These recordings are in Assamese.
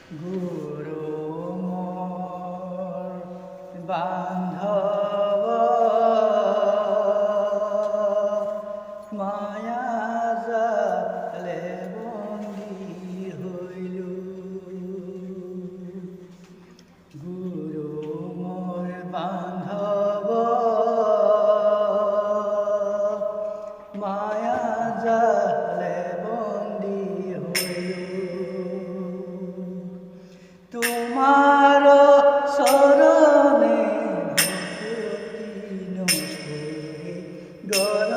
গুৰু মোৰ বান্ধৱ মায়া জালে বন্দী হৈলোঁ। গুৰু মোৰ বান্ধৱ মায়া জালে বন্দী হৈলোঁ। তোমাৰ চৰণে ভক্তি নকৰি গৰ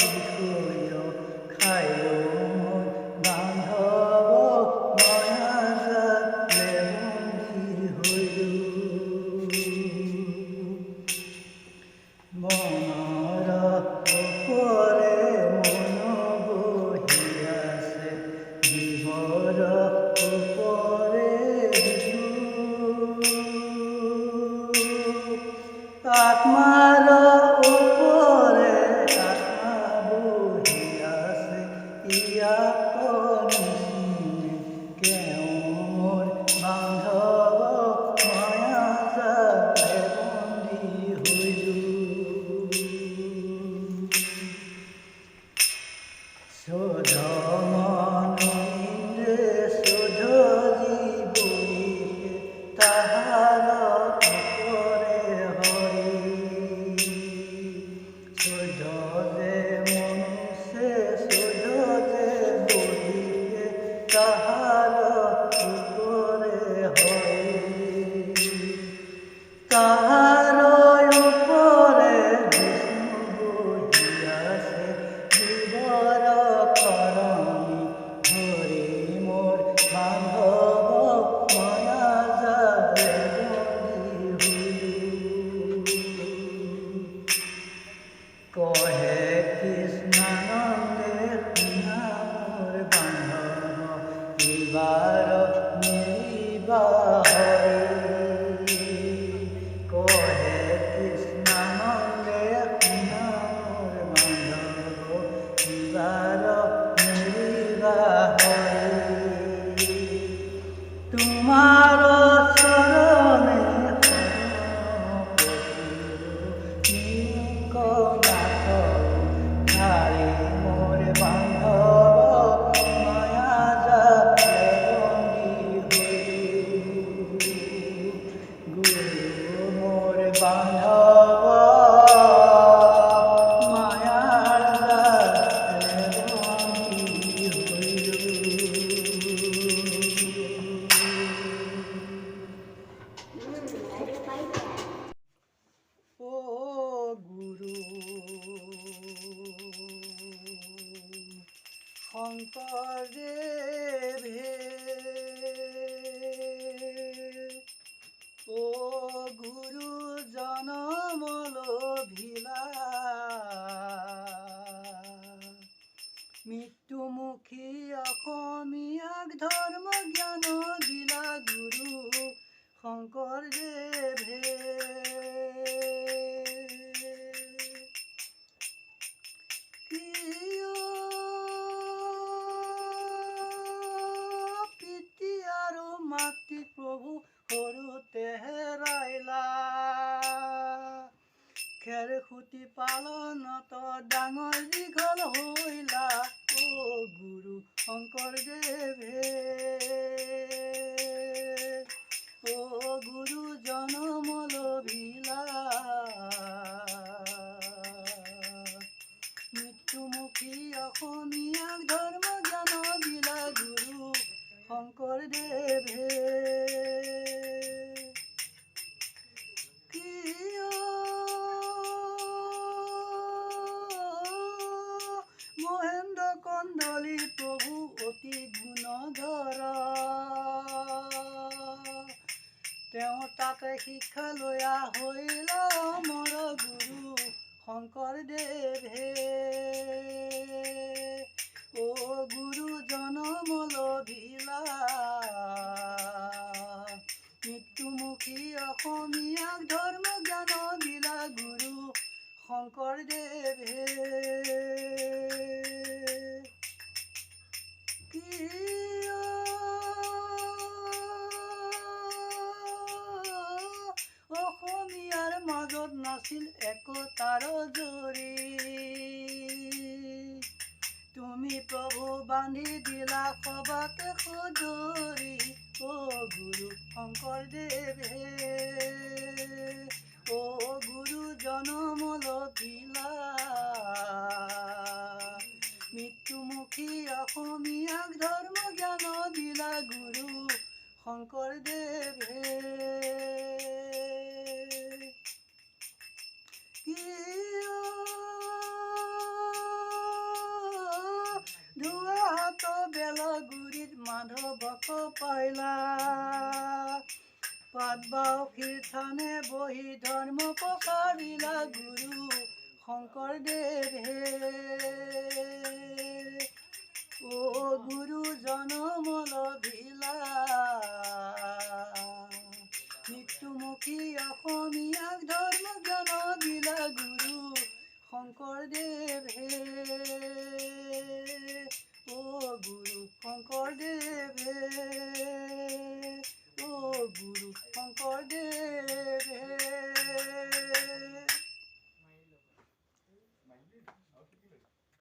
বিষয় খায় মোৰ বান্ধৱ মায়া জালে বন্দী হৈলোঁ। মনৰ ওপৰে মন বহি আছে, জীৱৰ ওপৰে আত্মাৰ ওপৰে আত্মা বহি আছে, ইয়াক নিচিনে কেওঁ মোৰ বান্ধৱ মায়া জালে বন্দী হৈলোঁ। শোধ মন ইন্দ্ৰে শোধ জীৱৰীকে তাহাৰ ওপৰে হৰি। শোধ যে মনুষ্যে শোধ যে বৰিকে তাহাৰ ওপৰে হৰি। তাহাৰ ওপৰে বিষ্ণু বহি আছে, জীৱৰ কৰণী হৰি মোৰ বান্ধৱ মায়া জালে বন্দী হৈলোঁ। কহে কৃষ্ণানন্দে শুনা মোৰ বান্ধৱ, এইবাৰ মেলিবা হৰি। কহে কৃষ্ণানন্দে শুনা মোৰ বান্ধৱ, এইবাৰ মেলিবা হৰি। তোমাৰ চৰণে শৰণ পৰিলোঁ, নীলকণ্ঠ ধাৰি মোৰ বান্ধৱ মায়া জালে বন্দী হৈলোঁ। গুৰু মোৰ বান্ধৱ মায়া জালে বন্দী হৈলোঁ। ও গুৰু শংকৰদেৱে, ও গুৰু জনম লভিলা, মৃত্যুমুখী অসমীয়াক ধৰ্ম জ্ঞান দিলা গুৰু শংকৰদেৱে। পিতৃ আৰু মাতৃ প্ৰভু সৰুতে হেৰাইলা, খেৰসুঁতি পালনত ডাঙৰ দীঘল হৈলা, ও গুৰু শংকৰদেৱে। ও গুৰু জনম লভিলা, মৃত্যুমুখী অসমীয়াক ধৰ্ম জ্ঞান দিলা গুৰু শংকৰদেৱে। মহেন্দ্ৰ কন্দলী প্ৰভু অতি গুণধৰ, তেওঁ তাতে শিক্ষা লৈয়া হৈলা অমৰ গুৰু শংকৰদেৱে। ও গুৰু জনম লভিলা, মৃত্যুমুখী অসমীয়াক ধৰ্ম জ্ঞান দিলা গুৰু শংকৰদেৱে। কিয় আছিল একতাৰ জৰী। তুমি প্ৰভু বান্ধি দিলা সবাকে সজৰি, অ' গুৰু শংকৰদেৱে, অ' গুৰু জনম লভিলা। মৃত্যুমুখী অসমীয়াক ধৰ্ম জ্ঞান দিলা গুৰু শংকৰদেৱে। ধোঁৱাত বেলগুৰিত মাধৱক পাইলা, পাটবাউসীৰ থানে বহি ধৰ্ম প্ৰচাৰিলা গুৰু শংকৰদেৱে। অ' গুৰু জনম লভিলা, মৃত্যুমুখী অসমীয়াক ধৰ্ম জ্ঞান দিলা গুৰু শংকৰদেৱে। অ' গুৰু শংকৰদেৱে, অ' গুৰু শংকৰদেৱে।